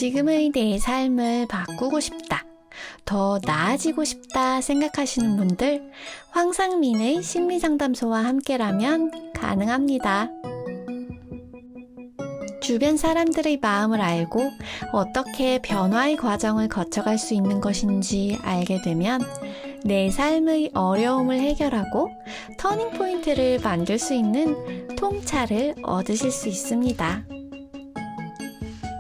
지금의 내 삶을 바꾸고 싶다, 더 나아지고 싶다 생각하시는 분들, 황상민의 심리상담소와 함께라면 가능합니다. 주변 사람들의 마음을 알고 어떻게 변화의 과정을 거쳐갈 수 있는 것인지 알게 되면 내 삶의 어려움을 해결하고 터닝포인트를 만들 수 있는 통찰을 얻으실 수 있습니다.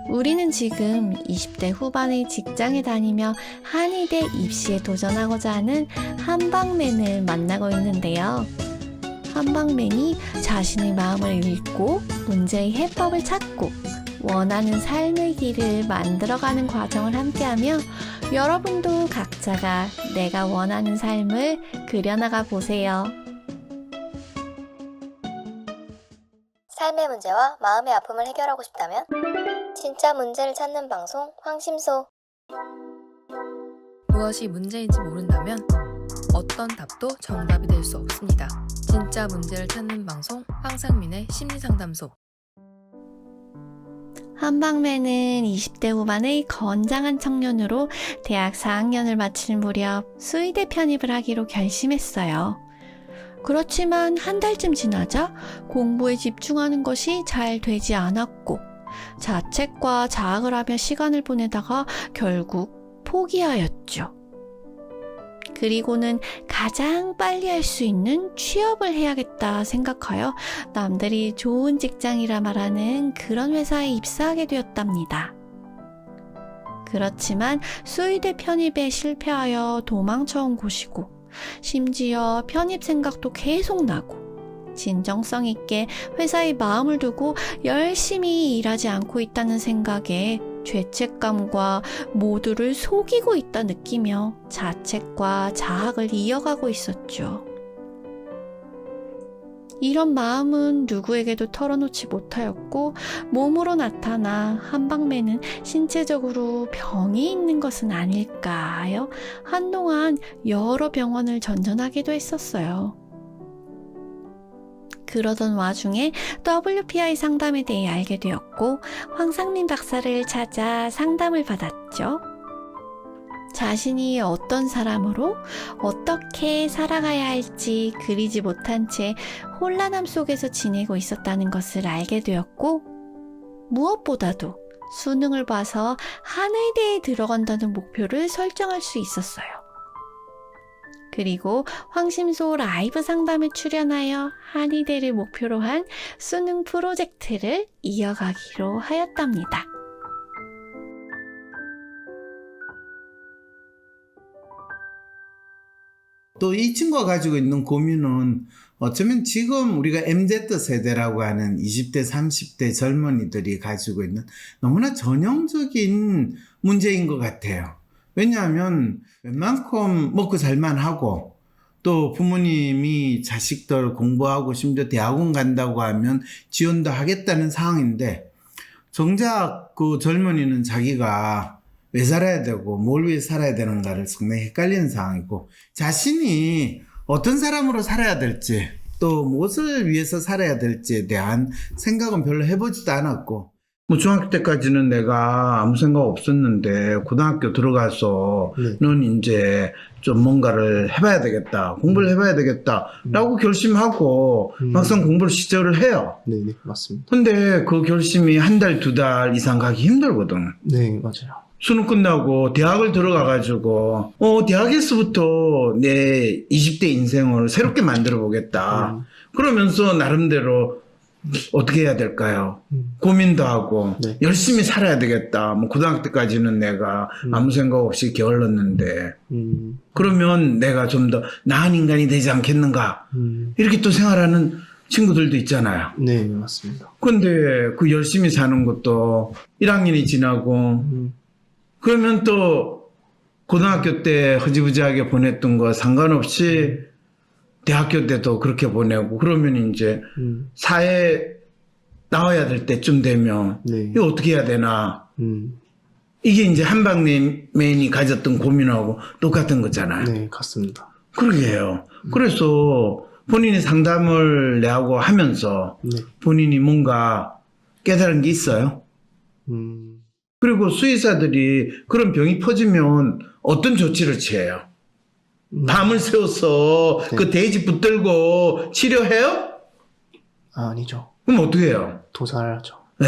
우리는 지금 20대 후반의 직장에 다니며 한의대 입시에 도전하고자 하는 한방맨을 만나고 있는데요. 한방맨이 자신의 마음을 읽고 문제의 해법을 찾고 원하는 삶의 길을 만들어가는 과정을 함께하며 여러분도 각자가 내가 원하는 삶을 그려나가 보세요. 삶의 문제와 마음의 아픔을 해결하고 싶다면 진짜 문제를 찾는 방송 황심소. 무엇이 문제인지 모른다면 어떤 답도 정답이 될 수 없습니다. 진짜 문제를 찾는 방송 황상민의 심리상담소. 한방맨은 20대 후반의 건장한 청년으로 대학 4학년을 마칠 무렵 수의대 편입을 하기로 결심했어요. 그렇지만 한 달쯤 지나자 공부에 집중하는 것이 잘 되지 않았고 자책과 자학을 하며 시간을 보내다가 결국 포기하였죠. 그리고는 가장 빨리 할 수 있는 취업을 해야겠다 생각하여 남들이 좋은 직장이라 말하는 그런 회사에 입사하게 되었답니다. 그렇지만 수의대 편입에 실패하여 도망쳐온 곳이고 심지어 편입 생각도 계속 나고 진정성 있게 회사에 마음을 두고 열심히 일하지 않고 있다는 생각에 죄책감과 모두를 속이고 있다 느끼며 자책과 자학을 이어가고 있었죠. 이런 마음은 누구에게도 털어놓지 못하였고 몸으로 나타나 한방맨은 신체적으로 병이 있는 것은 아닐까 하여 한동안 여러 병원을 전전하기도 했었어요. 그러던 와중에 WPI 상담에 대해 알게 되었고 황상민 박사를 찾아 상담을 받았죠. 자신이 어떤 사람으로 어떻게 살아가야 할지 그리지 못한 채 혼란함 속에서 지내고 있었다는 것을 알게 되었고 무엇보다도 수능을 봐서 한의대에 들어간다는 목표를 설정할 수 있었어요. 그리고 황심소 라이브 상담에 출연하여 한의대를 목표로 한 수능 프로젝트를 이어가기로 하였답니다. 또 이 친구가 가지고 있는 고민은 어쩌면 지금 우리가 MZ세대라고 하는 20대, 30대 젊은이들이 가지고 있는 너무나 전형적인 문제인 것 같아요. 왜냐하면 웬만큼 먹고 살만 하고 또 부모님이 자식들 공부하고 심지어 대학원 간다고 하면 지원도 하겠다는 상황인데 정작 그 젊은이는 자기가 왜 살아야 되고 뭘 위해 살아야 되는가를 상당히 헷갈리는 상황이고 자신이 어떤 사람으로 살아야 될지 또 무엇을 위해서 살아야 될지에 대한 생각은 별로 해보지도 않았고 뭐 중학교 때까지는 내가 아무 생각 없었는데 고등학교 들어가서는 이제 좀 뭔가를 해봐야 되겠다, 공부를 해봐야 되겠다라고 결심하고 막상 공부를 시작을 해요. 네, 맞습니다. 근데 그 결심이 한 달, 두 달 이상 가기 힘들거든. 네, 맞아요. 수능 끝나고 대학을 들어가가지고 대학에서부터 내 20대 인생을 새롭게 만들어 보겠다. 그러면서 나름대로 어떻게 해야 될까요? 고민도 하고 네. 열심히 살아야 되겠다. 뭐 고등학교 때까지는 내가 아무 생각 없이 게을렀는데 그러면 내가 좀 더 나은 인간이 되지 않겠는가? 이렇게 또 생활하는 친구들도 있잖아요. 네, 맞습니다. 근데 그 열심히 사는 것도 1학년이 지나고 그러면 또 고등학교 때 흐지부지하게 보냈던 거 상관없이 대학교 때도 그렇게 보내고 그러면 이제 사회에 나와야 될 때쯤 되면 네. 이거 어떻게 해야 되나 이게 이제 한방맨이 가졌던 고민하고 똑같은 거잖아요. 네, 같습니다. 그러게요. 그래서 본인이 상담을 내하고 하면서 네. 본인이 뭔가 깨달은 게 있어요? 그리고 수의사들이 그런 병이 퍼지면 어떤 조치를 취해요? 밤을 새워서 네. 그 돼지 붙들고 치료해요? 아니죠. 그럼 어떻게 해요? 도살하죠. 네,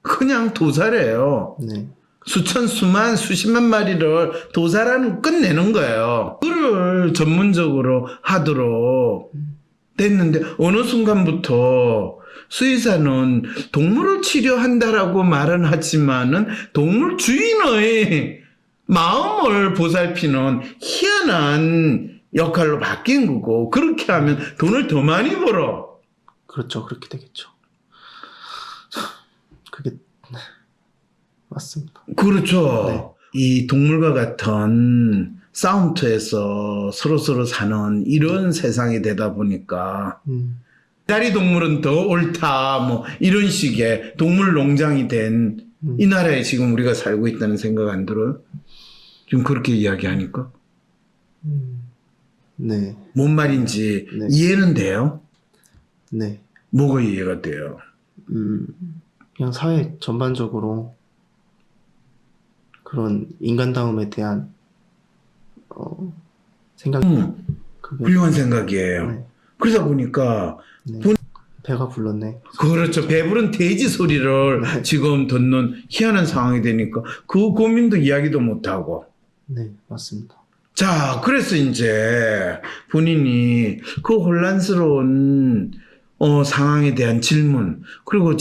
그냥 도살해요. 네. 수천, 수만, 수십만 마리를 도살하는 끝내는 거예요. 그를 전문적으로 하도록 됐는데 어느 순간부터 수의사는 동물을 치료한다라고 말은 하지만은 동물 주인의 마음을 보살피는 희한한 역할로 바뀐 거고, 그렇게 하면 돈을 더 많이 벌어. 그렇죠. 그렇게 되겠죠. 그게 맞습니다. 그렇죠. 이 동물과 같은 싸움터에서 서로서로 사는 이런 세상이 되다 보니까 다리 동물은 더 옳다 뭐 이런 식의 동물 농장이 된 이 나라에 지금 우리가 살고 있다는 생각 안 들어요? 지금 그렇게 이야기하니까 네. 뭔 말인지 네. 이해는 돼요? 네. 뭐가 이해가 돼요? 그냥 사회 전반적으로 그런 인간다움에 대한 생각, 그게, 훌륭한 생각이에요. 네. 그러다 보니까 네. 배가 불렀네. 그렇죠. 배부른 돼지 소리를 네. 지금 듣는 희한한 상황이 되니까 그 고민도 이야기도 못하고. 네, 맞습니다. 자, 그래서 이제 본인이 그 혼란스러운 상황에 대한 질문, 그리고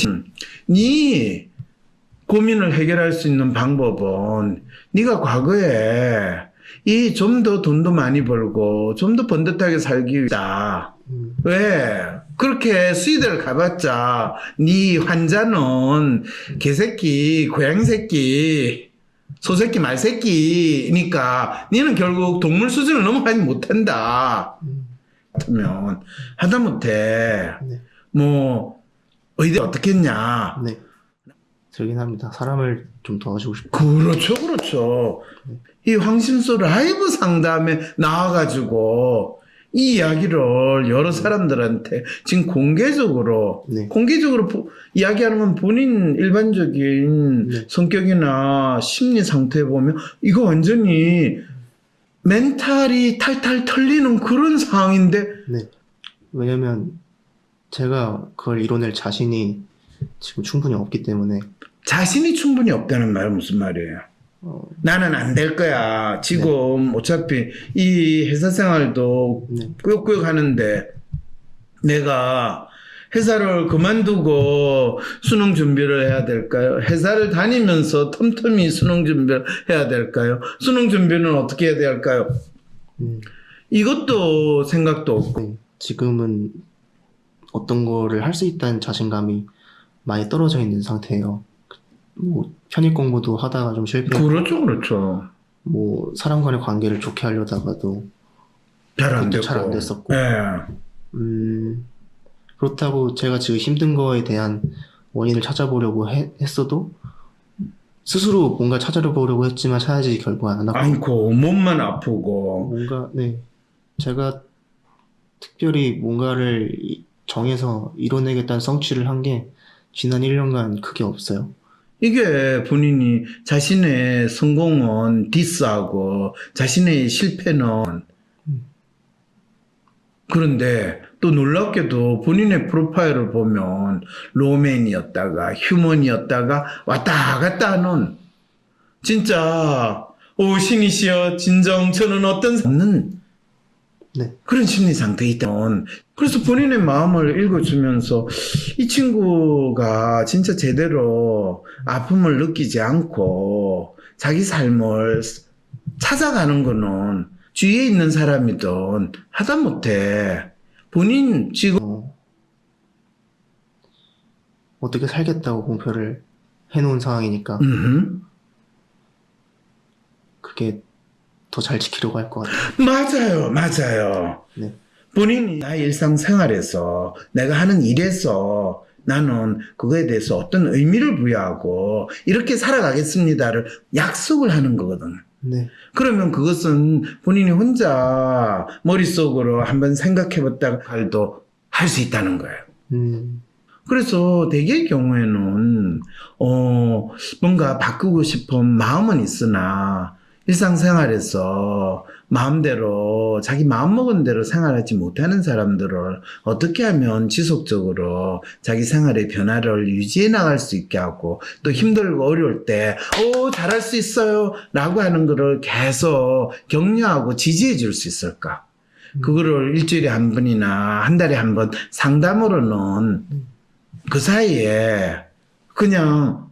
네 고민을 해결할 수 있는 방법은 네가 과거에 이 좀 더 돈도 많이 벌고 좀 더 번듯하게 살기 위해서 왜 그렇게 수의대를 가봤자 네 환자는 개새끼, 고양새끼, 소새끼, 말새끼니까 니는 결국 동물 수준을 넘어가지 못한다. 그러면 하다못해 네. 뭐 의대 어떻게 했냐. 네. 들긴 합니다. 사람을 좀 도와주고 싶어요. 그렇죠, 그렇죠. 이 황심소 라이브 상담에 나와가지고 이 이야기를 여러 사람들한테 지금 공개적으로 네. 이야기하는 건 본인 일반적인 네. 성격이나 심리 상태에 보면 이거 완전히 멘탈이 탈탈 털리는 그런 상황인데. 네. 왜냐면 제가 그걸 이뤄낼 자신이 지금 충분히 없기 때문에 자신이 충분히 없다는 말은 무슨 말이에요? 나는 안 될 거야. 지금 어차피 이 회사 생활도 네. 꾸역꾸역 하는데 내가 회사를 그만두고 수능 준비를 해야 될까요? 회사를 다니면서 틈틈이 수능 준비를 해야 될까요? 수능 준비는 어떻게 해야 될까요? 이것도 생각도 없고. 네. 지금은 어떤 거를 할 수 있다는 자신감이 많이 떨어져 있는 상태예요. 뭐 편입 공부도 하다가 좀 실패했고, 그렇죠, 그렇죠. 뭐 사람 간의 관계를 좋게 하려다가도 잘 안 그것도 됐고. 잘 안 됐었고. 네. 그렇다고 제가 지금 힘든 거에 대한 원인을 찾아보려고 했어도 스스로 뭔가 찾아보려고 했지만 찾아지지 결국 안 하고 않고 몸만 아프고. 뭔가 네 제가 특별히 뭔가를 정해서 이뤄내겠다는 성취를 한 게 지난 1년간 크게 없어요. 이게 본인이 자신의 성공은 디스하고 자신의 실패는 그런데 또 놀랍게도 본인의 프로파일을 보면 로맨이었다가 휴먼이었다가 왔다 갔다 하는 진짜 오 신이시여 진정 저는 어떤 없는 네. 그런 심리 상태에 있다면 그래서 본인의 마음을 읽어주면서 이 친구가 진짜 제대로 아픔을 느끼지 않고 자기 삶을 찾아가는 거는 주위에 있는 사람이든 하다못해 본인 지금 어떻게 살겠다고 공표를 해놓은 상황이니까 그게 더 잘 지키려고 할 것 같아요. 맞아요. 네. 본인이 나의 일상생활에서 내가 하는 일에서 나는 그거에 대해서 어떤 의미를 부여하고 이렇게 살아가겠습니다를 약속을 하는 거거든. 네. 그러면 그것은 본인이 혼자 머릿속으로 한번 생각해봤다가 도 할 수 있다는 거예요. 그래서 대개의 경우에는 뭔가 바꾸고 싶은 마음은 있으나 일상생활에서 마음대로 자기 마음먹은 대로 생활하지 못하는 사람들을 어떻게 하면 지속적으로 자기 생활의 변화를 유지해 나갈 수 있게 하고 또 힘들고 어려울 때 잘할 수 있어요 라고 하는 거를 계속 격려하고 지지해 줄 수 있을까? 그거를 일주일에 한 번이나 한 달에 한 번 상담으로는 그 사이에 그냥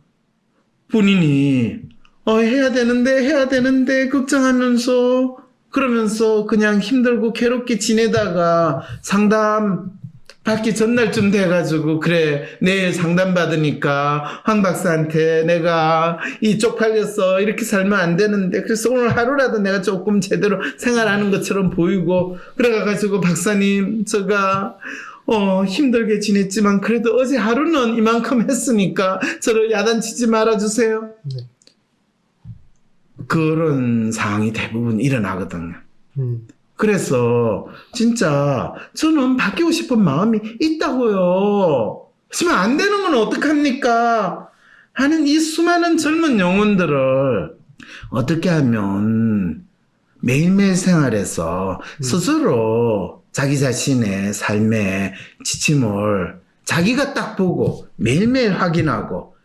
본인이 해야 되는데 걱정하면서 그러면서 그냥 힘들고 괴롭게 지내다가 상담 받기 전날쯤 돼가지고 그래 내일 상담 받으니까 황 박사한테 내가 이 쪽팔렸어 이렇게 살면 안 되는데 그래서 오늘 하루라도 내가 조금 제대로 생활하는 것처럼 보이고 그래가지고 박사님 제가 힘들게 지냈지만 그래도 어제 하루는 이만큼 했으니까 저를 야단치지 말아주세요. 네. 그런 상황이 대부분 일어나거든요. 그래서 진짜 저는 바뀌고 싶은 마음이 있다고요. 하지만 안 되는 건 어떡합니까? 하는 이 수많은 젊은 영혼들을 어떻게 하면 매일매일 생활에서 스스로 자기 자신의 삶의 지침을 자기가 딱 보고 매일매일 확인하고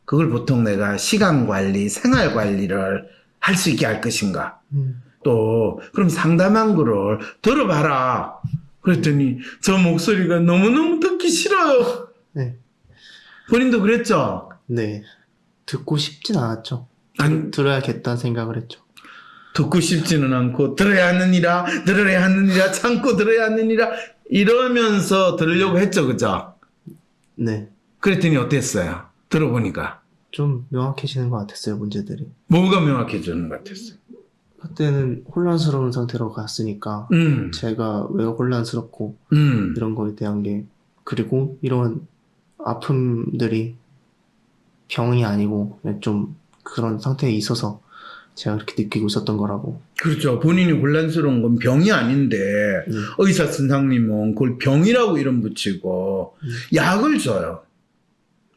그걸 보통 내가 시간 관리, 생활 관리를 할 수 있게 할 것인가. 또 그럼 상담한 거를 들어봐라. 그랬더니 저 목소리가 너무너무 듣기 싫어요. 네. 본인도 그랬죠? 네. 듣고 싶진 않았죠. 아니, 들어야겠다는 생각을 했죠. 듣고 싶지는 않고 들어야 하느니라 참고 들어야 하느니라 이러면서 들으려고 했죠. 그죠? 네. 그랬더니 어땠어요? 들어보니까 좀 명확해지는 것 같았어요, 문제들이. 뭐가 명확해지는 것 같았어요? 그때는 혼란스러운 상태로 갔으니까 제가 왜 혼란스럽고 이런 거에 대한 게 그리고 이런 아픔들이 병이 아니고 그냥 좀 그런 상태에 있어서 제가 그렇게 느끼고 있었던 거라고. 그렇죠. 본인이 혼란스러운 건 병이 아닌데 의사 선생님은 그걸 병이라고 이름 붙이고 약을 줘요.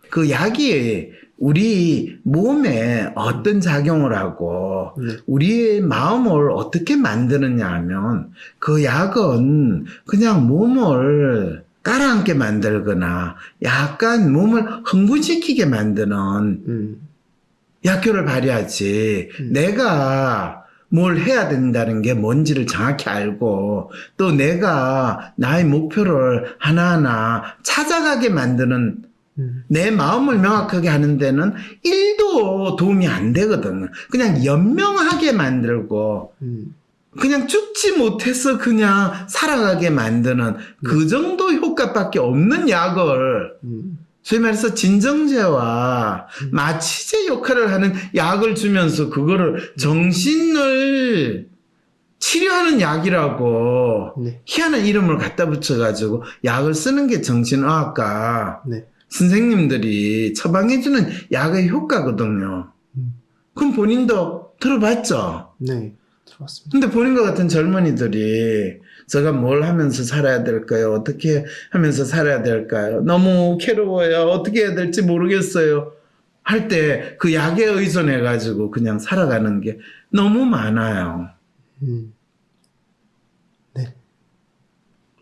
그 약이 우리 몸에 어떤 작용을 하고 우리의 마음을 어떻게 만드느냐 하면 그 약은 그냥 몸을 깔아앉게 만들거나 약간 몸을 흥분시키게 만드는 약효를 발휘하지 내가 뭘 해야 된다는 게 뭔지를 정확히 알고 또 내가 나의 목표를 하나하나 찾아가게 만드는 내 마음을 명확하게 하는 데는 1도 도움이 안 되거든. 그냥 연명하게 만들고 그냥 죽지 못해서 그냥 살아가게 만드는 그 정도 효과밖에 없는 약을 소위 말해서 진정제와 마취제 역할을 하는 약을 주면서 그거를 정신을 치료하는 약이라고 희한한 이름을 갖다 붙여가지고 약을 쓰는 게 정신의학과 선생님들이 처방해주는 약의 효과거든요. 그럼 본인도 들어봤죠? 네, 들어봤습니다. 근데 본인과 같은 젊은이들이 제가 뭘 하면서 살아야 될까요? 어떻게 하면서 살아야 될까요? 너무 괴로워요. 어떻게 해야 될지 모르겠어요. 할 때 그 약에 의존해가지고 그냥 살아가는 게 너무 많아요. 네,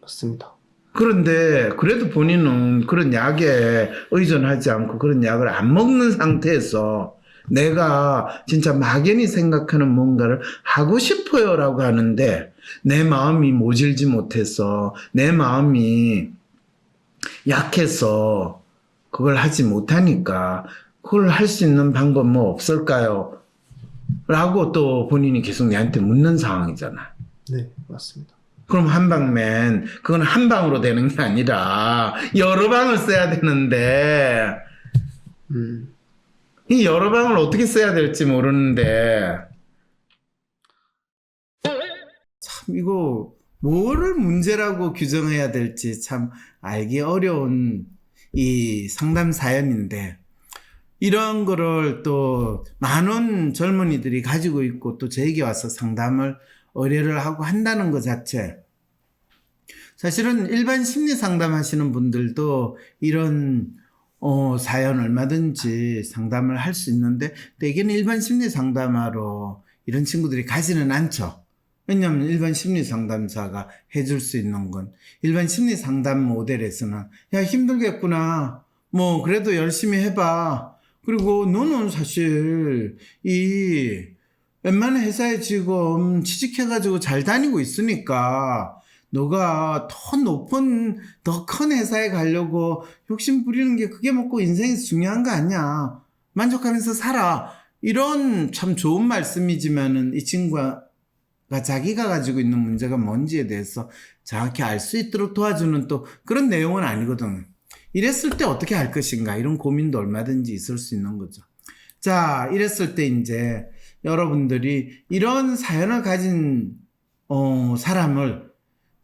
맞습니다. 그런데 그래도 본인은 그런 약에 의존하지 않고 그런 약을 안 먹는 상태에서 내가 진짜 막연히 생각하는 뭔가를 하고 싶어요 라고 하는데 내 마음이 모질지 못해서 내 마음이 약해서 그걸 하지 못하니까 그걸 할 수 있는 방법 뭐 없을까요? 라고 또 본인이 계속 내한테 묻는 상황이잖아. 네, 맞습니다. 그럼 한방맨 그건 한 방으로 되는 게 아니라 여러 방을 써야 되는데 이 여러 방을 어떻게 써야 될지 모르는데 참 이거 뭐를 문제라고 규정해야 될지 참 알기 어려운 이 상담 사연인데 이런 거를 또 많은 젊은이들이 가지고 있고 또 저에게 와서 상담을 의뢰를 하고 한다는 것 자체 사실은 일반 심리 상담 하시는 분들도 이런 사연 얼마든지 상담을 할 수 있는데 대개는 일반 심리 상담하러 이런 친구들이 가지는 않죠. 왜냐하면 일반 심리 상담사가 해줄 수 있는 건 일반 심리 상담 모델에서는 야 힘들겠구나 뭐 그래도 열심히 해봐 그리고 너는 사실 이 웬만한 회사에 지금 취직해가지고 잘 다니고 있으니까 너가 더 높은 더 큰 회사에 가려고 욕심 부리는 게 그게 뭐고 인생에서 중요한 거 아니야 만족하면서 살아 이런 참 좋은 말씀이지만은 이 친구가 자기가 가지고 있는 문제가 뭔지에 대해서 정확히 알 수 있도록 도와주는 또 그런 내용은 아니거든. 이랬을 때 어떻게 할 것인가 이런 고민도 얼마든지 있을 수 있는 거죠. 자, 이랬을 때 이제 여러분들이 이런 사연을 가진 사람을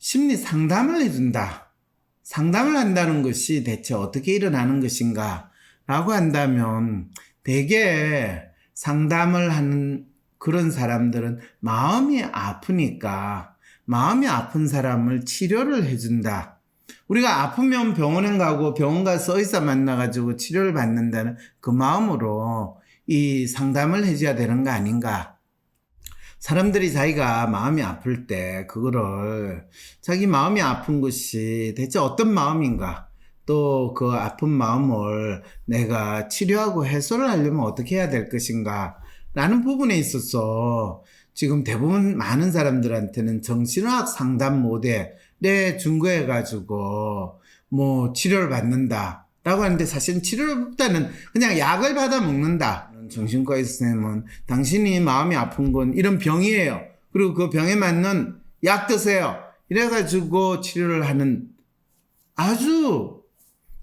심리 상담을 해준다. 상담을 한다는 것이 대체 어떻게 일어나는 것인가 라고 한다면 대개 상담을 하는 그런 사람들은 마음이 아프니까 마음이 아픈 사람을 치료를 해준다. 우리가 아프면 병원에 가고 병원 가서 의사 만나가지고 치료를 받는다는 그 마음으로 이 상담을 해줘야 되는 거 아닌가. 사람들이 자기가 마음이 아플 때 그거를 자기 마음이 아픈 것이 대체 어떤 마음인가 또 그 아픈 마음을 내가 치료하고 해소를 하려면 어떻게 해야 될 것인가 라는 부분에 있어서 지금 대부분 많은 사람들한테는 정신의학 상담 모델에 준거해가지고 뭐 치료를 받는다 라고 하는데 사실은 치료보다는 그냥 약을 받아 먹는다. 정신과 선생님은 당신이 마음이 아픈 건 이런 병이에요. 그리고 그 병에 맞는 약 드세요. 이래가지고 치료를 하는 아주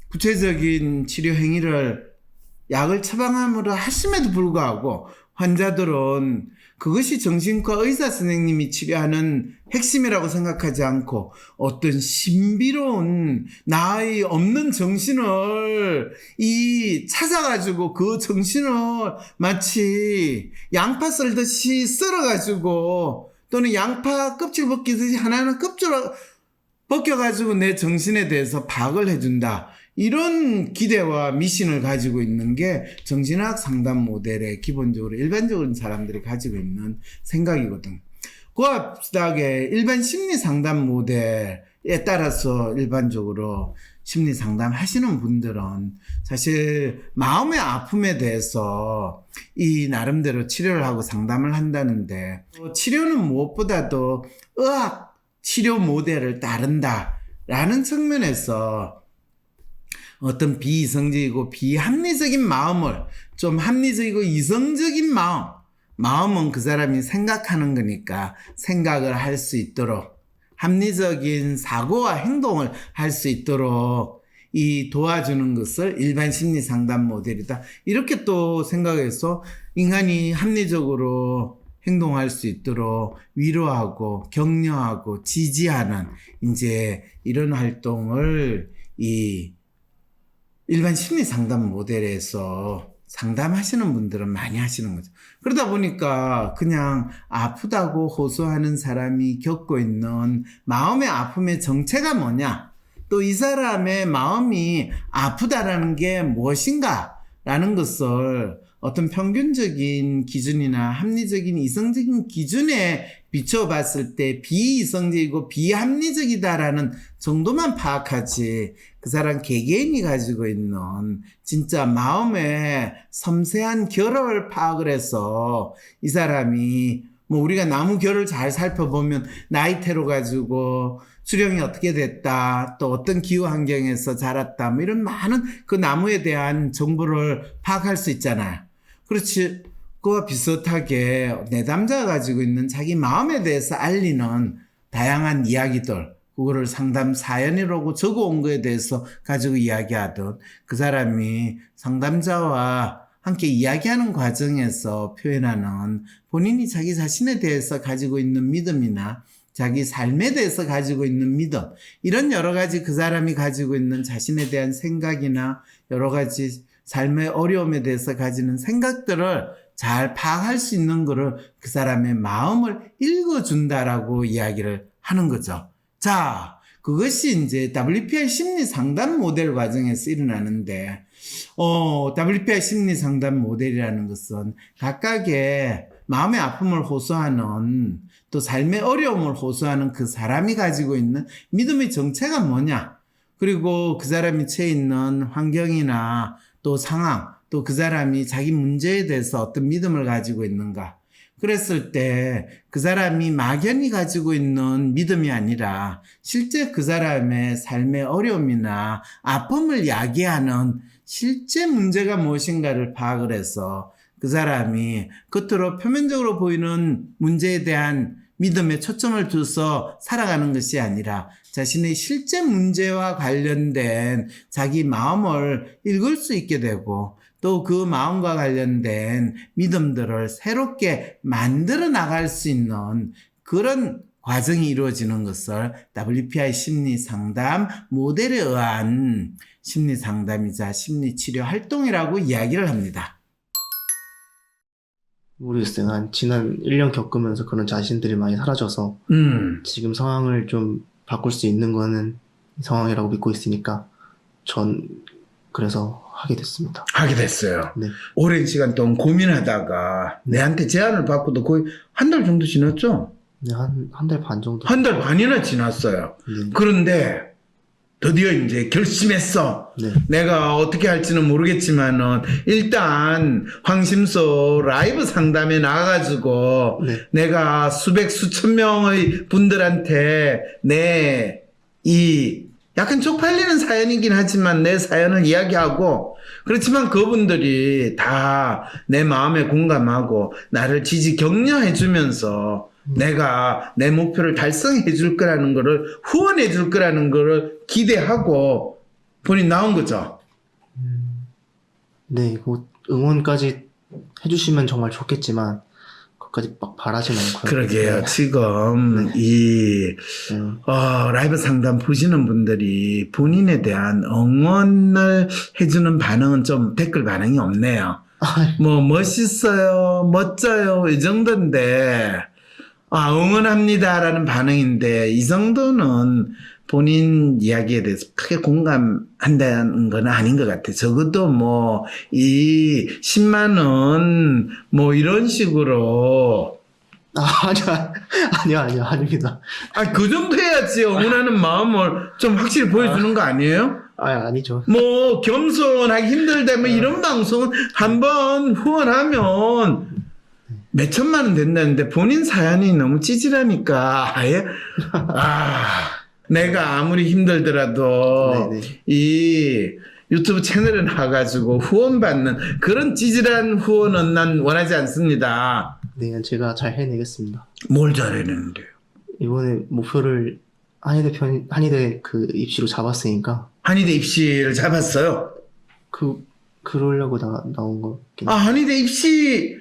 구체적인 치료 행위를 약을 처방함으로 하심에도 불구하고 환자들은 그것이 정신과 의사 선생님이 치료하는 핵심이라고 생각하지 않고 어떤 신비로운 나의 없는 정신을 찾아가지고 그 정신을 마치 양파 썰듯이 썰어가지고 또는 양파 껍질 벗기듯이 하나하나 껍질을 벗겨가지고 내 정신에 대해서 파악을 해준다. 이런 기대와 미신을 가지고 있는 게 정신학 상담 모델의 기본적으로 일반적인 사람들이 가지고 있는 생각이거든. 그와 비슷하게 일반 심리 상담 모델에 따라서 일반적으로 심리 상담 하시는 분들은 사실 마음의 아픔에 대해서 이 나름대로 치료를 하고 상담을 한다는데 치료는 무엇보다도 의학 치료 모델을 따른다라는 측면에서 어떤 비이성적이고 비합리적인 마음을 좀 합리적이고 이성적인 마음은 그 사람이 생각하는 거니까 생각을 할 수 있도록 합리적인 사고와 행동을 할 수 있도록 이 도와주는 것을 일반 심리 상담 모델이다. 이렇게 또 생각해서 인간이 합리적으로 행동할 수 있도록 위로하고 격려하고 지지하는 이제 이런 활동을 이 일반 심리 상담 모델에서 상담하시는 분들은 많이 하시는 거죠. 그러다 보니까 그냥 아프다고 호소하는 사람이 겪고 있는 마음의 아픔의 정체가 뭐냐, 또 이 사람의 마음이 아프다라는 게 무엇인가 라는 것을 어떤 평균적인 기준이나 합리적인 이성적인 기준에 비춰봤을 때 비이성적이고 비합리적이다라는 정도만 파악하지 그 사람 개개인이 가지고 있는 진짜 마음의 섬세한 결을 파악을 해서 이 사람이 뭐 우리가 나무 결을 잘 살펴보면 나이테로 가지고 수령이 어떻게 됐다, 또 어떤 기후 환경에서 자랐다, 뭐 이런 많은 그 나무에 대한 정보를 파악할 수 있잖아요. 그렇지. 그와 비슷하게 내담자가 가지고 있는 자기 마음에 대해서 알리는 다양한 이야기들, 그거를 상담 사연이라고 적어온 거에 대해서 가지고 이야기하던 그 사람이 상담자와 함께 이야기하는 과정에서 표현하는 본인이 자기 자신에 대해서 가지고 있는 믿음이나 자기 삶에 대해서 가지고 있는 믿음, 이런 여러 가지 그 사람이 가지고 있는 자신에 대한 생각이나 여러 가지 삶의 어려움에 대해서 가지는 생각들을 잘 파악할 수 있는 거를 그 사람의 마음을 읽어준다라고 이야기를 하는 거죠. 자, 그것이 이제 WPI 심리 상담 모델 과정에서 일어나는데, WPI 심리 상담 모델이라는 것은 각각의 마음의 아픔을 호소하는, 또 삶의 어려움을 호소하는 그 사람이 가지고 있는 믿음의 정체가 뭐냐, 그리고 그 사람이 처해 있는 환경이나 또 상황, 또 그 사람이 자기 문제에 대해서 어떤 믿음을 가지고 있는가, 그랬을 때 그 사람이 막연히 가지고 있는 믿음이 아니라 실제 그 사람의 삶의 어려움이나 아픔을 야기하는 실제 문제가 무엇인가를 파악을 해서 그 사람이 겉으로 표면적으로 보이는 문제에 대한 믿음에 초점을 두서 살아가는 것이 아니라 자신의 실제 문제와 관련된 자기 마음을 읽을 수 있게 되고, 또 그 마음과 관련된 믿음들을 새롭게 만들어 나갈 수 있는 그런 과정이 이루어지는 것을 WPI 심리 상담 모델에 의한 심리 상담이자 심리 치료 활동이라고 이야기를 합니다. 모르겠어요. 한 지난 1년 겪으면서 그런 자신들이 많이 사라져서 지금 상황을 좀 바꿀 수 있는 거는 이 상황이라고 믿고 있으니까 전 그래서 하게 됐습니다. 하게 됐어요. 네. 오랜 시간 동안 고민하다가 내한테 제안을 받고도 거의 한 달 정도 지났죠? 네, 한 달 반 정도. 한 달 반이나 지났어요. 네. 그런데 드디어 이제 결심했어. 네. 내가 어떻게 할지는 모르겠지만은 일단 황심소 라이브 상담에 나가가지고 네. 내가 수백 수천 명의 분들한테 내 이 약간 쪽팔리는 사연이긴 하지만 내 사연을 이야기하고, 그렇지만 그분들이 다 내 마음에 공감하고 나를 지지 격려해 주면서 내가 내 목표를 달성해 줄 거라는 거를, 후원해 줄 거라는 거를 기대하고 본인 나온 거죠. 네, 뭐 응원까지 해주시면 정말 좋겠지만 그것까지 막 바라진 않고요. 그러게요. 네. 지금 네. 이 라이브 상담 보시는 분들이 본인에 대한 응원을 해주는 반응은 좀 댓글 반응이 없네요. 뭐 멋있어요, 멋져요 이 정도인데 응원합니다라는 반응인데, 이 정도는 본인 이야기에 대해서 크게 공감한다는 건 아닌 것 같아요. 적어도 뭐 이 10만 원 뭐 이런 식으로 아니요, 아닙니다. 그 정도 해야지 응원하는 마음을 좀 확실히 보여주는 거 아니에요? 아니죠. 뭐 겸손하기 힘들다면 이런 방송은 한번 후원하면 몇 천만 원 된다는데 본인 사연이 너무 찌질하니까 아예 내가 아무리 힘들더라도 네네. 이 유튜브 채널에 나가가지고 후원받는 그런 찌질한 후원은 난 원하지 않습니다. 네, 제가 잘 해내겠습니다. 뭘 잘해내는데요? 이번에 목표를 한의대 그 입시로 잡았으니까 한의대 입시를 잡았어요. 그러려고 나온 거긴. 한의대 입시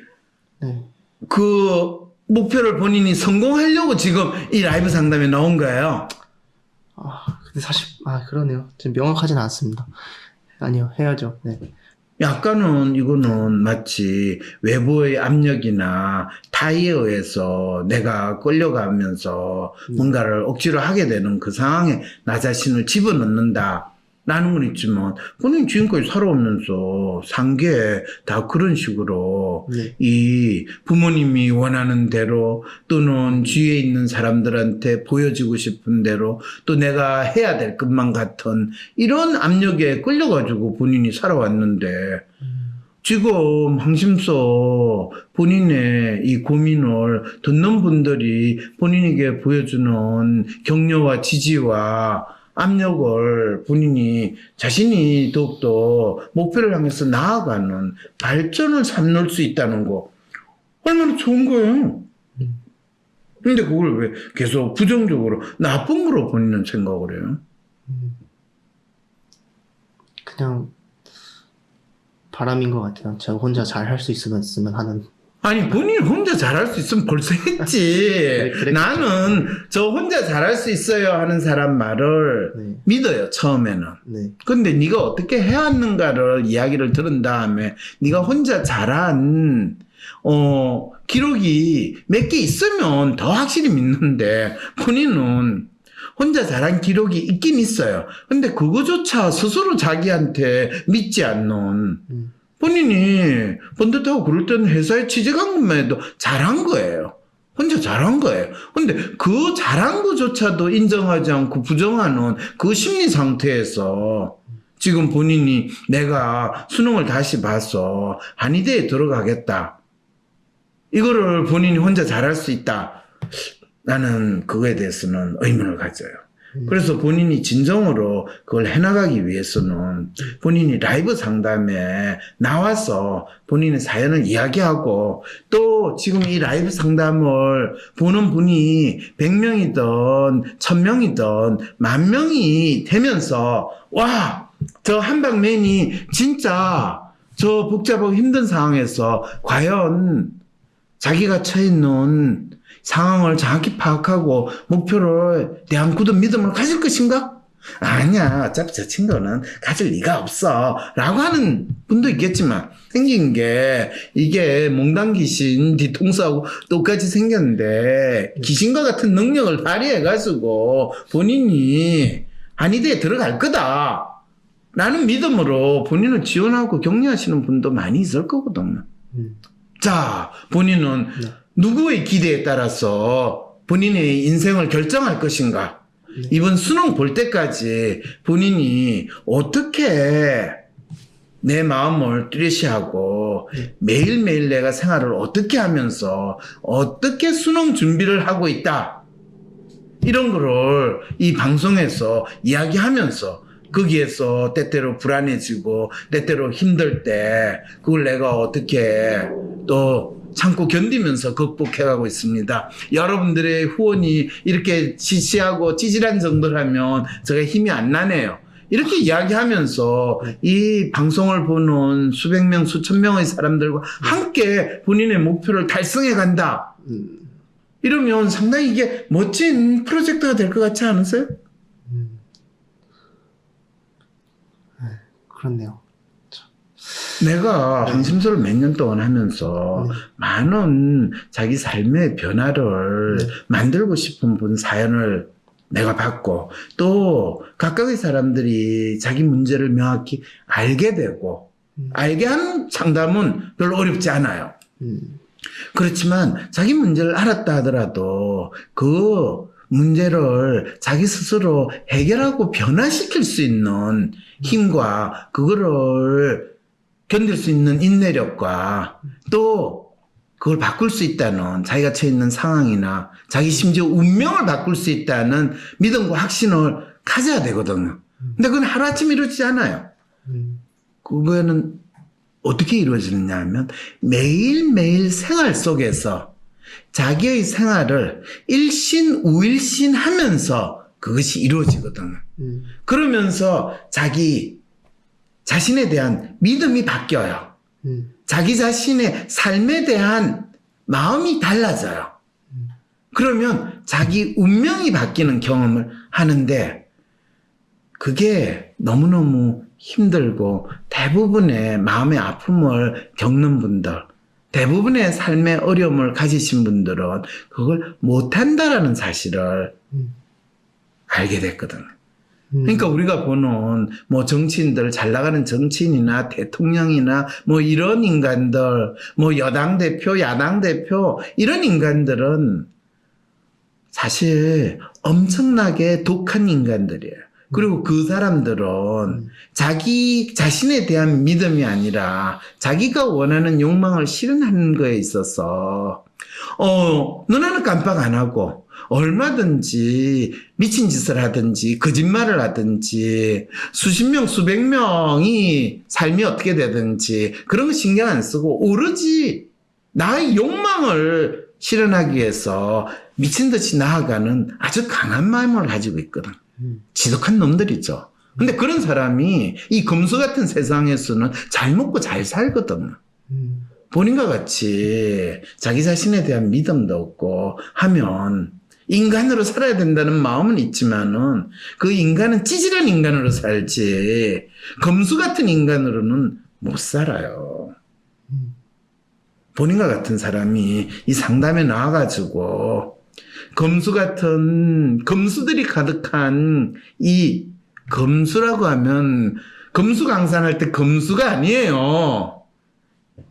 네. 그 목표를 본인이 성공하려고 지금 이 라이브 상담에 나온 거예요. 근데 사실 그러네요. 지금 명확하진 않습니다. 아니요, 해야죠. 네. 약간은 이거는 마치 외부의 압력이나 타의에 의해서 내가 끌려가면서 뭔가를 억지로 하게 되는 그 상황에 나 자신을 집어넣는다 라는 건 있지만, 본인 지금까지 살아오면서 산 게 다 그런 식으로 네. 이 부모님이 원하는 대로, 또는 주위에 있는 사람들한테 보여지고 싶은 대로, 또 내가 해야 될 것만 같은 이런 압력에 끌려가지고 본인이 살아왔는데, 지금 황심소 본인의 이 고민을 듣는 분들이 본인에게 보여주는 격려와 지지와 압력을 본인이 자신이 더욱더 목표를 향해서 나아가는 발전을 삼을 수 있다는 거 얼마나 좋은 거예요. 근데 그걸 왜 계속 부정적으로 나쁜 거로 본인은 생각을 해요? 그냥 바람인 것 같아요. 제가 혼자 잘 할 수 있으면 하는. 아니, 본인이 혼자 잘할 수 있으면 벌써 했지. 나는 저 혼자 잘할 수 있어요 하는 사람 말을 네. 믿어요, 처음에는. 네. 근데 네가 어떻게 해왔는가를 이야기를 들은 다음에 네가 혼자 잘한 기록이 몇 개 있으면 더 확실히 믿는데, 본인은 혼자 잘한 기록이 있긴 있어요. 근데 그거조차 스스로 자기한테 믿지 않는, 본인이 번듯하고 그럴 때는 회사에 취직한 것만 해도 잘한 거예요. 혼자 잘한 거예요. 근데 그 잘한 거조차도 인정하지 않고 부정하는 그 심리 상태에서 지금 본인이 내가 수능을 다시 봐서 한의대에 들어가겠다. 이거를 본인이 혼자 잘할 수 있다. 나는 그거에 대해서는 의문을 가져요. 그래서 본인이 진정으로 그걸 해나가기 위해서는 본인이 라이브 상담에 나와서 본인의 사연을 이야기하고 또 지금 이 라이브 상담을 보는 분이 100명이든 1000명이든 10,000명이 되면서 와, 저 한방맨이 진짜 저 복잡하고 힘든 상황에서 과연 자기가 처해 있는 상황을 정확히 파악하고 목표를 대한 굳은 믿음을 가질 것인가? 아니야, 어차피 저 친구는 가질 리가 없어 라고 하는 분도 있겠지만 생긴 게 이게 몽당 귀신 뒤통수하고 똑같이 생겼는데 귀신과 같은 능력을 발휘해가지고 본인이 한의대에 들어갈 거다 라는 믿음으로 본인을 지원하고 격려하시는 분도 많이 있을 거거든요. 자, 본인은 누구의 기대에 따라서 본인의 인생을 결정할 것인가? 이번 수능 볼 때까지 본인이 어떻게 내 마음을 뚜렷이하고 매일매일 내가 생활을 어떻게 하면서 어떻게 수능 준비를 하고 있다. 이런 거를 이 방송에서 이야기하면서 거기에서 때때로 불안해지고 때때로 힘들 때 그걸 내가 어떻게 또 참고 견디면서 극복해가고 있습니다. 여러분들의 후원이 이렇게 지시하고 찌질한 정도라면 제가 힘이 안 나네요. 이렇게 이야기하면서 이 방송을 보는 수백 명, 수천 명의 사람들과 함께 본인의 목표를 달성해 간다. 이러면 상당히 이게 멋진 프로젝트가 될 것 같지 않으세요? 그렇네요. 내가 황심소를 몇 년 동안 하면서 많은 자기 삶의 변화를 만들고 싶은 분 사연을 내가 받고 또 각각의 사람들이 자기 문제를 명확히 알게 되고 알게 하는 상담은 별로 어렵지 않아요. 그렇지만 자기 문제를 알았다 하더라도 그 문제를 자기 스스로 해결하고 변화시킬 수 있는 힘과 그거를 견딜 수 있는 인내력과 또 그걸 바꿀 수 있다는 자기가 처해 있는 상황이나 자기 심지어 운명을 바꿀 수 있다는 믿음과 확신을 가져야 되거든요. 근데 그건 하루아침에 이루어지지 않아요. 그거는 어떻게 이루어지느냐 하면 매일매일 생활 속에서 자기의 생활을 일신 우일신 하면서 그것이 이루어지거든요. 그러면서 자기 자신에 대한 믿음이 바뀌어요. 자기 자신의 삶에 대한 마음이 달라져요. 그러면 자기 운명이 바뀌는 경험을 하는데 그게 너무너무 힘들고 대부분의 마음의 아픔을 겪는 분들, 대부분의 삶의 어려움을 가지신 분들은 그걸 못한다라는 사실을 알게 됐거든요. 그러니까 우리가 보는 뭐 정치인들, 잘 나가는 정치인이나 대통령이나 뭐 이런 인간들, 뭐 여당 대표, 야당 대표 이런 인간들은 사실 엄청나게 독한 인간들이에요. 그리고 그 사람들은 자기 자신에 대한 믿음이 아니라 자기가 원하는 욕망을 실현하는 거에 있어서 눈에는 깜빡 안 하고 얼마든지 미친 짓을 하든지 거짓말을 하든지 수십 명 수백 명이 삶이 어떻게 되든지 그런 거 신경 안 쓰고 오로지 나의 욕망을 실현하기 위해서 미친 듯이 나아가는 아주 강한 마음을 가지고 있거든. 지독한 놈들이죠. 근데 그런 사람이 이 금수 같은 세상에서는 잘 먹고 잘 살거든요. 본인과 같이 자기 자신에 대한 믿음도 없고 하면 인간으로 살아야 된다는 마음은 있지만은 그 인간은 찌질한 인간으로 살지 금수 같은 인간으로는 못 살아요. 본인과 같은 사람이 이 상담에 나와가지고 검수 같은 검수들이 가득한 이 검수라고 하면 검수 강산할 때 검수가 아니에요.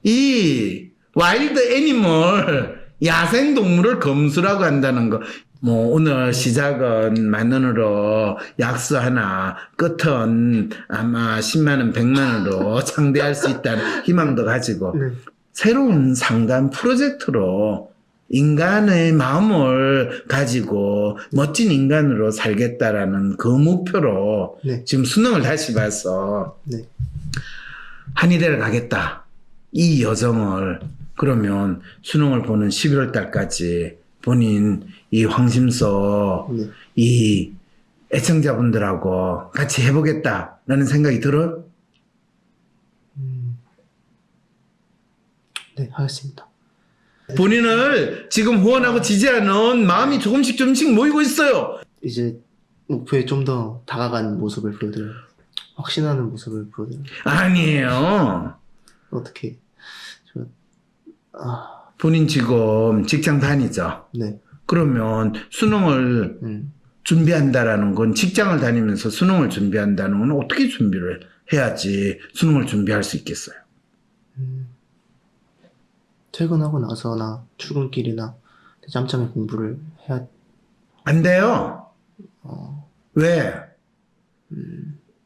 이 와일드 애니멀 야생 동물을 검수라고 한다는 거. 뭐 오늘 시작은 10,000원으로 약수 하나, 끝은 아마 10만 원, 100만 원으로 상대할 수 있다는 희망도 가지고 네. 새로운 상담 프로젝트로 인간의 마음을 가지고 멋진 인간으로 살겠다라는 그 목표로 네. 지금 수능을 다시 봐서 네. 한의대를 가겠다. 이 여정을 그러면 수능을 보는 11월 달까지 본인 이 황심서 네. 이 애청자분들하고 같이 해보겠다라는 생각이 들어요? 네, 하겠습니다. 본인을 지금 후원하고 지지하는 마음이 조금씩 모이고 있어요. 이제 목표에 좀 더 다가간 모습을 보여드려요. 확신하는 모습을 보여드려요. 아니에요. 어떻게, 본인 지금 직장 다니죠. 네. 그러면 수능을 준비한다라는 건 직장을 다니면서 수능을 준비한다는 건 어떻게 준비를 해야지 수능을 준비할 수 있겠어요? 퇴근하고 나서나 출근길이나 짬짬이 공부를 해야. 안 돼요. 왜?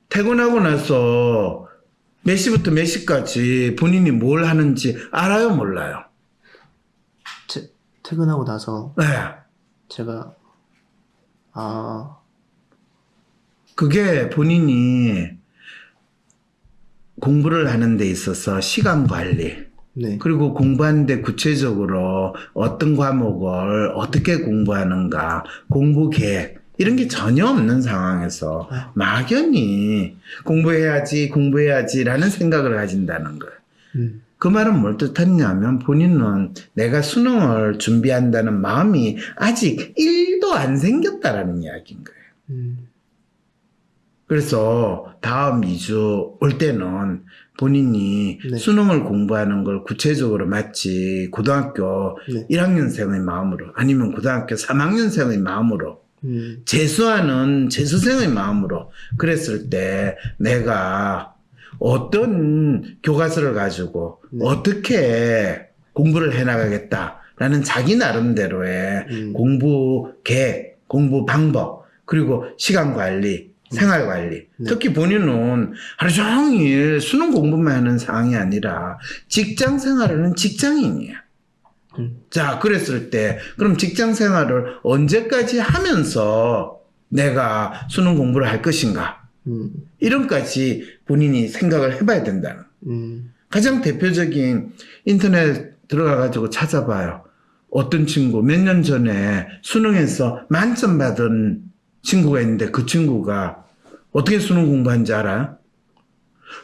퇴근하고 나서 몇 시부터 몇 시까지 본인이 뭘 하는지 알아요, 몰라요? 퇴근하고 나서 네. 제가 그게 본인이 공부를 하는 데 있어서 시간 관리, 네. 그리고 공부하는데 구체적으로 어떤 과목을 어떻게 공부하는가, 공부 계획, 이런 게 전혀 없는 상황에서 막연히 공부해야지라는 생각을 가진다는 거예요. 그 말은 뭘 뜻하냐면 본인은 내가 수능을 준비한다는 마음이 아직 1도 안 생겼다라는 이야기인 거예요. 그래서 다음 2주 올 때는 본인이 네. 수능을 공부하는 걸 구체적으로 마치 고등학교 네. 1학년생의 마음으로 아니면 고등학교 3학년생의 마음으로 재수하는 재수생의 마음으로 그랬을 때 내가 어떤 교과서를 가지고 어떻게 공부를 해나가겠다라는 자기 나름대로의 공부 계획, 공부 방법, 그리고 시간 관리, 생활 관리. 특히 본인은 하루 종일 수능 공부만 하는 상황이 아니라 직장 생활하는 직장인이야. 자, 그랬을 때 그럼 직장 생활을 언제까지 하면서 내가 수능 공부를 할 것인가? 이런까지 본인이 생각을 해봐야 된다는. 가장 대표적인 인터넷 들어가가지고 찾아봐요. 어떤 친구 몇 년 전에 수능에서 만점 받은 친구가 있는데 그 친구가 어떻게 수능 공부한지 알아요?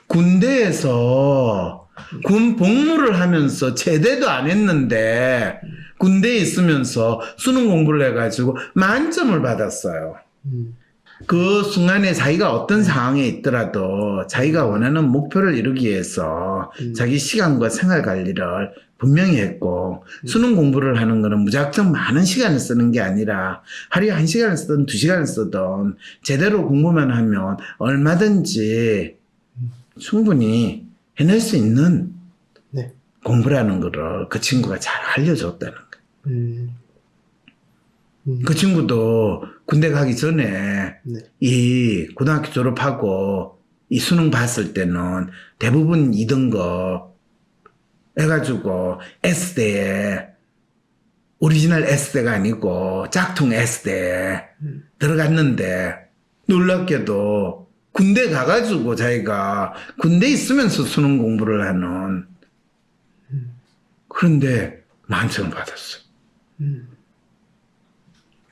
군대에서 군 복무를 하면서 제대도 안 했는데 군대에 있으면서 수능 공부를 해가지고 만점을 받았어요. 그 순간에 자기가 어떤 상황에 있더라도 자기가 원하는 목표를 이루기 위해서 자기 시간과 생활 관리를 분명히 했고 수능 공부를 하는 거는 무작정 많은 시간을 쓰는 게 아니라 하루에 1시간을 쓰든 2시간을 쓰든 제대로 공부만 하면 얼마든지 충분히 해낼 수 있는 네. 공부라는 거를 그 친구가 잘 알려줬다는 거예요. 그 친구도 군대 가기 전에 네. 이 고등학교 졸업하고 이 수능 봤을 때는 대부분 2등급 해가지고 S대에 오리지널 S대가 아니고 짝퉁 S대에 들어갔는데 놀랍게도 군대 가가지고 자기가 군대 있으면서 수능 공부를 하는 그런데 만점을 받았어요.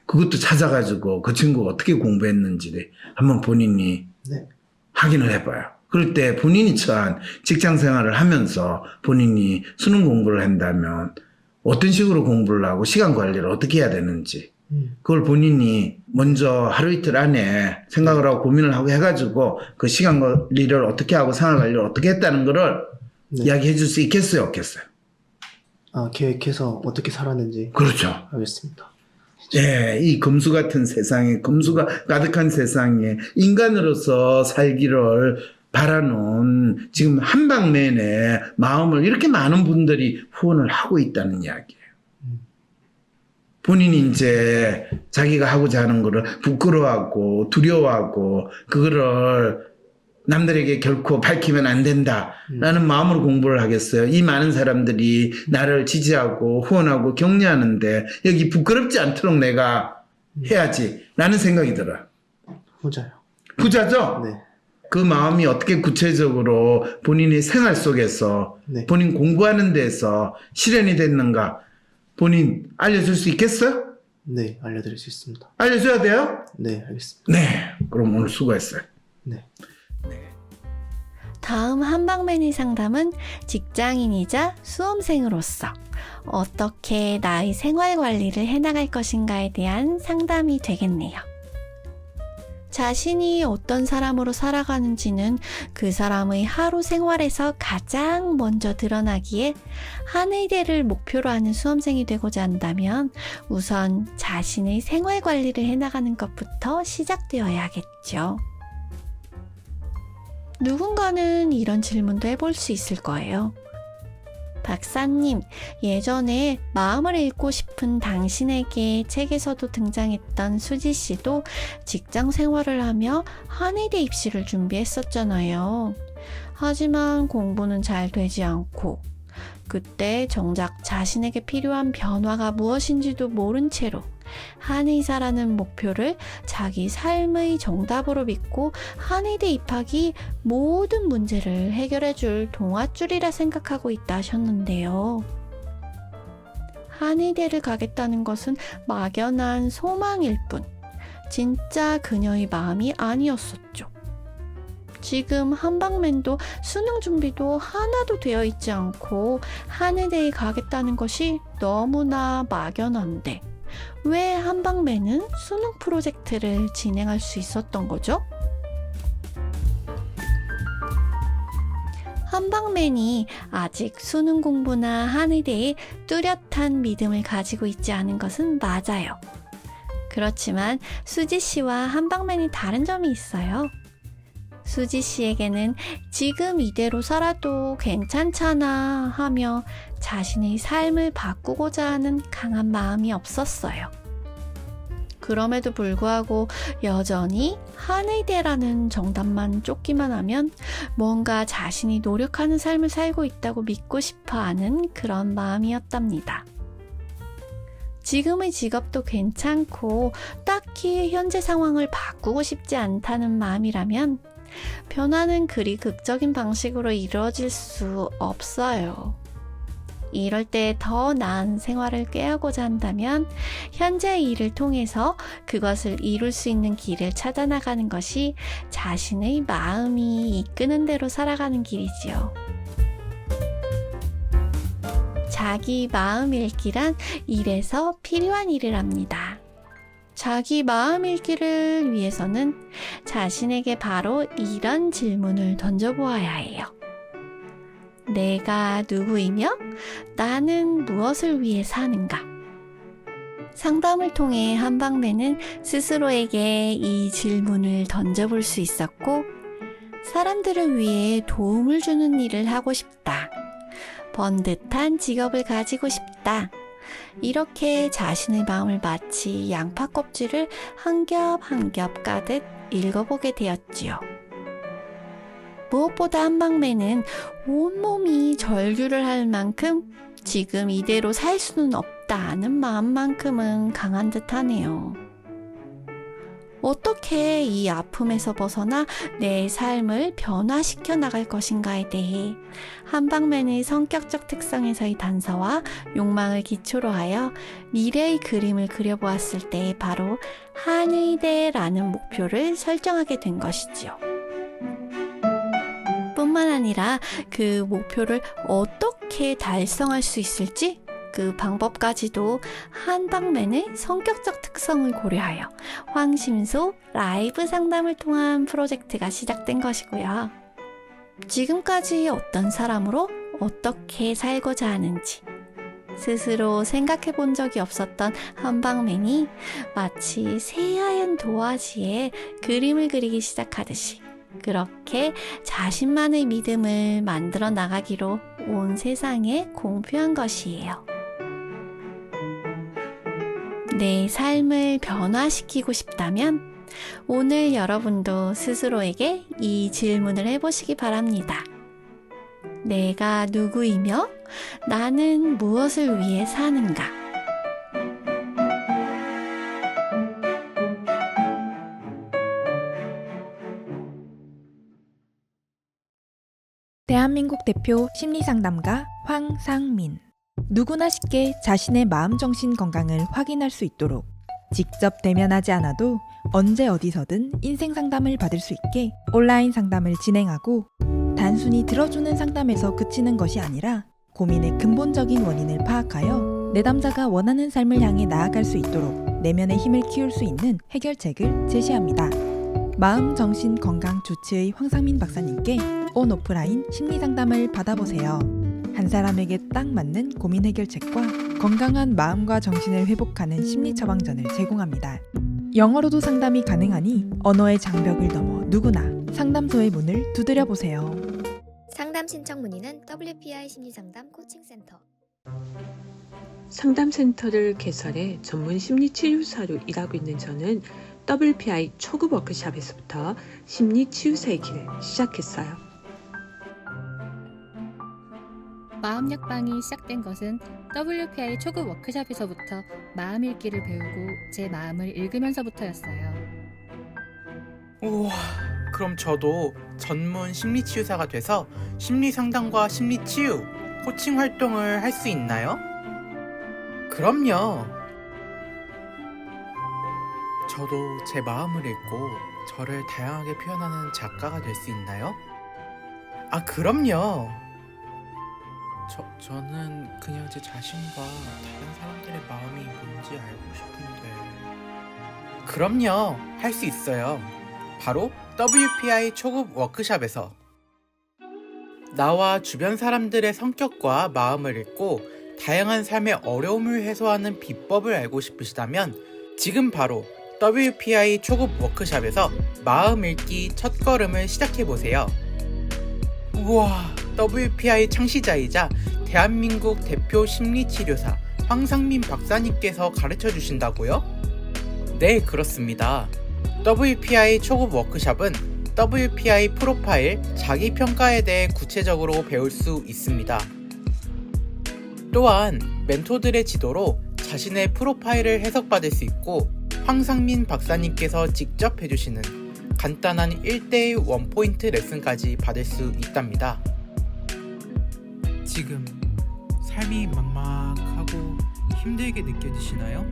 그것도 찾아가지고 그 친구가 어떻게 공부했는지 한번 본인이 네. 확인을 해봐요. 그럴 때 본인이 처한 직장 생활을 하면서 본인이 수능 공부를 한다면 어떤 식으로 공부를 하고 시간 관리를 어떻게 해야 되는지 그걸 본인이 먼저 하루 이틀 안에 생각을 하고 고민을 하고 해가지고 그 시간 관리를 어떻게 하고 생활 관리를 어떻게 했다는 거를 네. 이야기해 줄 수 있겠어요, 없겠어요? 계획해서 어떻게 살았는지. 그렇죠. 알겠습니다. 예, 이 금수 같은 세상에, 금수가 가득한 세상에 인간으로서 살기를 바라는 지금 한방맨의 마음을 이렇게 많은 분들이 후원을 하고 있다는 이야기예요. 본인이 이제 자기가 하고자 하는 거를 부끄러워하고 두려워하고 그거를 남들에게 결코 밝히면 안 된다라는 마음으로 공부를 하겠어요. 이 많은 사람들이 나를 지지하고 후원하고 격려하는데 여기 부끄럽지 않도록 내가 해야지라는 생각이 들어요. 후자요. 부자죠? 네. 그 마음이 어떻게 구체적으로 본인의 생활 속에서 네. 본인 공부하는 데서 실현이 됐는가 본인 알려줄 수 있겠어요? 네, 알려드릴 수 있습니다. 알려줘야 돼요? 네, 알겠습니다. 네. 그럼 오늘 수고했어요. 네. 다음 한방맨의 상담은 직장인이자 수험생으로서 어떻게 나의 생활 관리를 해나갈 것인가에 대한 상담이 되겠네요. 자신이 어떤 사람으로 살아가는지는 그 사람의 하루 생활에서 가장 먼저 드러나기에 한의대를 목표로 하는 수험생이 되고자 한다면 우선 자신의 생활 관리를 해나가는 것부터 시작되어야겠죠. 누군가는 이런 질문도 해볼 수 있을 거예요. 박사님, 예전에 마음을 읽고 싶은 당신에게 책에서도 등장했던 수지 씨도 직장 생활을 하며 한의대 입시를 준비했었잖아요. 하지만 공부는 잘 되지 않고 그때 정작 자신에게 필요한 변화가 무엇인지도 모른 채로 한의사라는 목표를 자기 삶의 정답으로 믿고 한의대 입학이 모든 문제를 해결해줄 동아줄이라 생각하고 있다 하셨는데요. 한의대를 가겠다는 것은 막연한 소망일 뿐 진짜 그녀의 마음이 아니었었죠. 지금 한방맨도 수능 준비도 하나도 되어 있지 않고 한의대에 가겠다는 것이 너무나 막연한데 왜 한방맨은 수능 프로젝트를 진행할 수 있었던 거죠? 한방맨이 아직 수능 공부나 한의대에 뚜렷한 믿음을 가지고 있지 않은 것은 맞아요. 그렇지만 수지 씨와 한방맨이 다른 점이 있어요. 수지 씨에게는 지금 이대로 살아도 괜찮잖아 하며 자신의 삶을 바꾸고자 하는 강한 마음이 없었어요. 그럼에도 불구하고 여전히 한의대라는 정답만 쫓기만 하면 뭔가 자신이 노력하는 삶을 살고 있다고 믿고 싶어 하는 그런 마음이었답니다. 지금의 직업도 괜찮고 딱히 현재 상황을 바꾸고 싶지 않다는 마음이라면 변화는 그리 극적인 방식으로 이루어질 수 없어요. 이럴 때 더 나은 생활을 꾀하고자 한다면 현재의 일을 통해서 그것을 이룰 수 있는 길을 찾아나가는 것이 자신의 마음이 이끄는 대로 살아가는 길이지요. 자기 마음 읽기란 일에서 필요한 일을 합니다. 자기 마음 읽기를 위해서는 자신에게 바로 이런 질문을 던져보아야 해요. 내가 누구이며 나는 무엇을 위해 사는가? 상담을 통해 한방맨은 스스로에게 이 질문을 던져볼 수 있었고 사람들을 위해 도움을 주는 일을 하고 싶다. 번듯한 직업을 가지고 싶다. 이렇게 자신의 마음을 마치 양파 껍질을 한 겹 한 겹 까듯 읽어보게 되었지요. 무엇보다 한방맨은 온몸이 절규를 할 만큼 지금 이대로 살 수는 없다는 마음만큼은 강한 듯하네요. 어떻게 이 아픔에서 벗어나 내 삶을 변화시켜 나갈 것인가에 대해 한방맨의 성격적 특성에서의 단서와 욕망을 기초로 하여 미래의 그림을 그려보았을 때 바로 한의대라는 목표를 설정하게 된 것이지요. 뿐만 아니라 그 목표를 어떻게 달성할 수 있을지 그 방법까지도 한방맨의 성격적 특성을 고려하여 황심소 라이브 상담을 통한 프로젝트가 시작된 것이고요. 지금까지 어떤 사람으로 어떻게 살고자 하는지, 스스로 생각해 본 적이 없었던 한방맨이 마치 새하얀 도화지에 그림을 그리기 시작하듯이 그렇게 자신만의 믿음을 만들어 나가기로 온 세상에 공표한 것이에요. 내 삶을 변화시키고 싶다면 오늘 여러분도 스스로에게 이 질문을 해보시기 바랍니다. 내가 누구이며 나는 무엇을 위해 사는가? 대한민국 대표 심리상담가 황상민. 누구나 쉽게 자신의 마음 정신 건강을 확인할 수 있도록 직접 대면하지 않아도 언제 어디서든 인생 상담을 받을 수 있게 온라인 상담을 진행하고 단순히 들어주는 상담에서 그치는 것이 아니라 고민의 근본적인 원인을 파악하여 내담자가 원하는 삶을 향해 나아갈 수 있도록 내면의 힘을 키울 수 있는 해결책을 제시합니다. 마음 정신 건강 주치의 황상민 박사님께 온 오프라인 심리 상담을 받아보세요. 한 사람에게 딱 맞는 고민 해결책과 건강한 마음과 정신을 회복하는 심리 처방전을 제공합니다. 영어로도 상담이 가능하니 언어의 장벽을 넘어 누구나 상담소의 문을 두드려 보세요. 상담 신청 문의는 WPI 심리상담 코칭센터. 상담센터를 개설해 전문 심리치유사로 일하고 있는 저는 WPI 초급 워크숍에서부터 심리치유사의 길을 시작했어요. 마음 약방이 시작된 것은 WPI 초급 워크숍에서부터 마음 읽기를 배우고 제 마음을 읽으면서부터였어요. 우와, 그럼 저도 전문 심리치유사가 돼서 심리상담과 심리치유, 코칭 활동을 할 수 있나요? 그럼요. 저도 제 마음을 읽고 저를 다양하게 표현하는 작가가 될 수 있나요? 아, 그럼요. 저는 그냥 제 자신과 다른 사람들의 마음이 뭔지 알고 싶은데. 그럼요, 할 수 있어요. 바로 WPI 초급 워크숍에서. 나와 주변 사람들의 성격과 마음을 읽고 다양한 삶의 어려움을 해소하는 비법을 알고 싶으시다면 지금 바로 WPI 초급 워크숍에서 마음 읽기 첫걸음을 시작해보세요. 우와, WPI 창시자이자 대한민국 대표 심리치료사 황상민 박사님께서 가르쳐 주신다고요? 네, 그렇습니다. WPI 초급 워크숍은 WPI 프로파일, 자기평가에 대해 구체적으로 배울 수 있습니다. 또한 멘토들의 지도로 자신의 프로파일을 해석받을 수 있고 황상민 박사님께서 직접 해주시는 간단한 1대1 원포인트 레슨까지 받을 수 있답니다. 지금 삶이 막막하고 힘들게 느껴지시나요?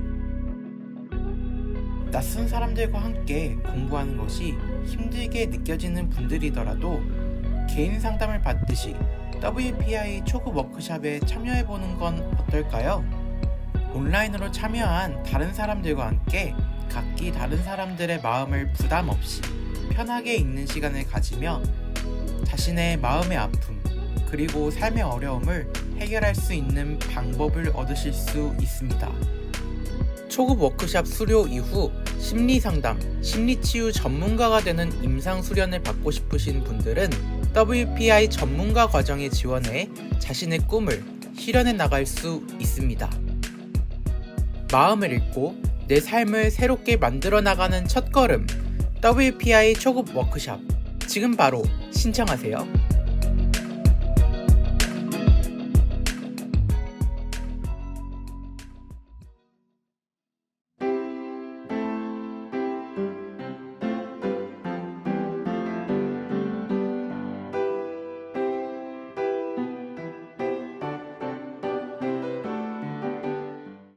낯선 사람들과 함께 공부하는 것이 힘들게 느껴지는 분들이더라도 개인 상담을 받듯이 WPI 초급 워크숍에 참여해보는 건 어떨까요? 온라인으로 참여한 다른 사람들과 함께 각기 다른 사람들의 마음을 부담 없이 편하게 읽는 시간을 가지며 자신의 마음의 아픔 그리고 삶의 어려움을 해결할 수 있는 방법을 얻으실 수 있습니다. 초급 워크숍 수료 이후 심리상담, 심리치유 전문가가 되는 임상수련을 받고 싶으신 분들은 WPI 전문가 과정에 지원해 자신의 꿈을 실현해 나갈 수 있습니다. 마음을 읽고 내 삶을 새롭게 만들어 나가는 첫걸음 WPI 초급 워크숍 지금 바로 신청하세요.